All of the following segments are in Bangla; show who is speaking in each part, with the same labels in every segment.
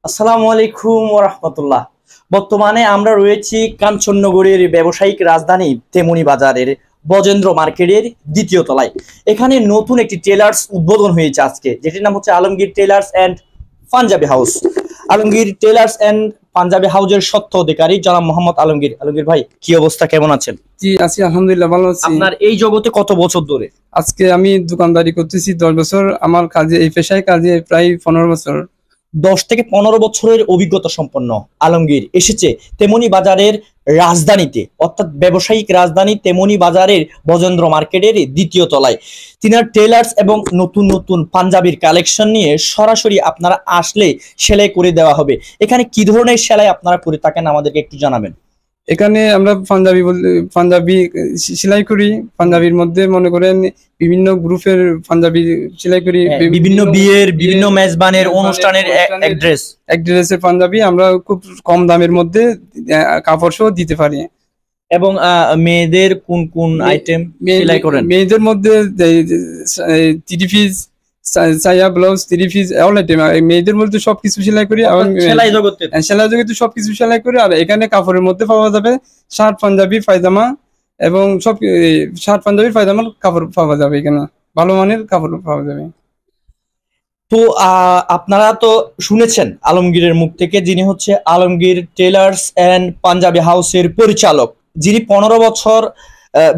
Speaker 1: আসসালামু আলাইকুম ওয়া রাহমাতুল্লাহ। বর্তমানে আমরা রয়েছি কাঞ্চননগরের ব্যবসায়িক রাজধানী তেমনি বাজারের বজেন্দ্র মার্কেটের দ্বিতীয় তলায়। এখানে নতুন একটি টেলার্স উদ্বোধন হয়েছে আজকে, যেটির নাম হচ্ছে Alamgir tailors and Punjabi house. Alamgir tailors and Punjabi হাউসের সত্য অধিকারী জনাব মোহাম্মদ আলমগীর। আলমগীর ভাই, কি অবস্থা, কেমন আছেন?
Speaker 2: জি আছি, আলহামদুলিল্লাহ ভালো আছি।
Speaker 1: আপনার এই জগতে কত বছর ধরে?
Speaker 2: আজকে আমি দোকানদারি করতেছি 10 বছর। আমার কাজে এই পেশায় কাজে প্রায় 15 বছর।
Speaker 1: 10 থেকে 15 বছরের অভিজ্ঞতা সম্পন্ন আলমগীর এসেছে তেমনি বাজারের রাজধানীতে, অর্থাৎ ব্যবসায়িক রাজধানী তেমনি বাজারের বজেন্দ্র মার্কেটের দ্বিতীয় তলায়। তিনার টেলার্স এবং নতুন নতুন পাঞ্জাবির কালেকশন নিয়ে সরাসরি আপনারা আসলে সেলাই করে দেওয়া হবে। এখানে কি ধরনের সেলাই আপনারা করে থাকেন আমাদেরকে একটু জানাবেন।
Speaker 2: এখানে আমরা পাঞ্জাবি সেলাই করি। পাঞ্জাবির মধ্যে মনে করেন বিভিন্ন গ্রুপের পাঞ্জাবি সেলাই করি।
Speaker 1: বিভিন্ন বিয়ের, বিভিন্ন মেজবানের, অনুষ্ঠানের
Speaker 2: এক ড্রেসের পাঞ্জাবি আমরা খুব কম দামের মধ্যে কাপড় সহ দিতে পারি।
Speaker 1: এবং মেয়েদের কোন কোন আইটেম সেলাই করেন?
Speaker 2: মেয়েদের মধ্যে 3 পিস সায়া, ব্লাউজ, 3 পিস, অল আইটেম। মেয়েদের মধ্যে সবকিছু সেলাই করি। সেলাই জগতে সবকিছু সেলাই করি। আর এখানে কাপড়ের মধ্যে পাওয়া যাবে শার্ট, পাঞ্জাবি, পায়জামা এবং সব শার্ট, পাঞ্জাবি, পায়জামার কাপড় পাওয়া যাবে। এখানে ভালো মানের কাপড় পাওয়া যাবে।
Speaker 1: তো আপনারা তো শুনেছেন আলমগীরের মুখ থেকে, যিনি হচ্ছে আলমগীর টেলার্স অ্যান্ড পাঞ্জাবি হাউসের পরিচালক, যিনি 15 বছর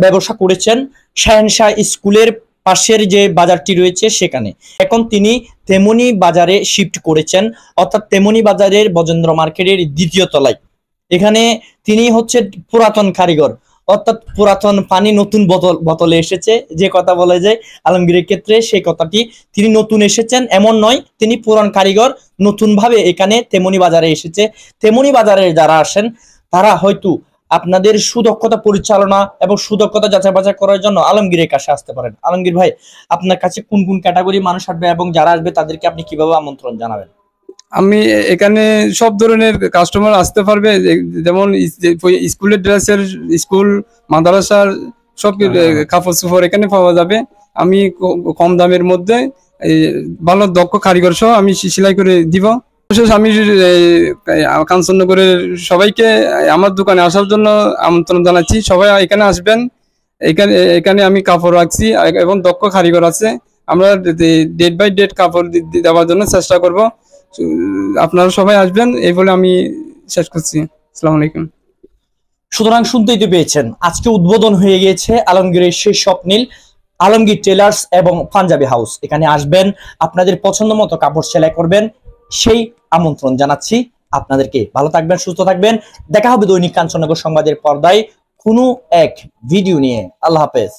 Speaker 1: ব্যবসা করেছেন শাহেনশাহ স্কুলের পাশের যে বাজারটি রয়েছে সেখানে। এখন তিনি তেমনি বাজারে শিফট করেছেন, অর্থাৎ তেমনি বাজারের বজেন্দ্র মার্কেটের দ্বিতীয় তলায়। এখানে তিনি হচ্ছে পুরাতন কারিগর, অর্থাৎ পুরাতন পানি নতুন বোতলে এসেছে যে কথা বলা যায় আলমগীরের ক্ষেত্রে, সেই কথাটি তিনি নতুন এসেছেন এমন নয়, তিনি পুরান কারিগর, নতুন ভাবে এখানে তেমনি বাজারে এসেছে। তেমনি বাজারে যারা আসেন তারা হয়তো আপনাদের সুদক্ষতা পরিচালনা এবং সুদক্ষতা যাচাই বাছাই করার জন্য আলমগীরের কাছে আসতে পারেন। আলমগীর ভাই, আপনার কাছে কোন কোন ক্যাটাগরি মানুষ আসবে এবং যারা আসবে তাদেরকে আপনি কিভাবে আমন্ত্রণ জানাবেন?
Speaker 2: আমি এখানে সব ধরনের কাস্টমার আসতে পারবে, যেমন স্কুলের ড্রেসের, স্কুল মাদ্রাসার সব কাপড় চোপড় এখানে পাওয়া যাবে। আমি কম দামের মধ্যে ভালো দক্ষ কারিগর সহ আমি সেলাই করে দিব। আমি কাঞ্চননগরের সবাইকে আমার দোকানে আসার জন্য আমন্ত্রণ জানাচ্ছি। সবাই এখানে আসবেন। এখানে আমি কাপড় রাখছি এবং দক্ষ কারিগর আছে। আমরা ডেট বাই ডেট কাপড় দেওয়ার জন্য চেষ্টা করব। আপনারা সবাই আসবেন এই বলে আমি শেষ করছি। আসসালামু আলাইকুম।
Speaker 1: সুতরাং শুনতেই তো পেয়েছেন, আজকে উদ্বোধন হয়ে গিয়েছে আলমগীরের সেই স্বপ্নিল আলমগীর টেলার্স এবং পাঞ্জাবি হাউস। এখানে আসবেন, আপনাদের পছন্দ মতো কাপড় সেলাই করবেন, সেই আমন্ত্রণ জানাচ্ছি আপনাদেরকে। ভালো থাকবেন, সুস্থ থাকবেন। দেখা হবে দৈনিক কাঞ্চননগর সংবাদের পর্দায় কোনো এক ভিডিও নিয়ে। আল্লাহ হাফেজ।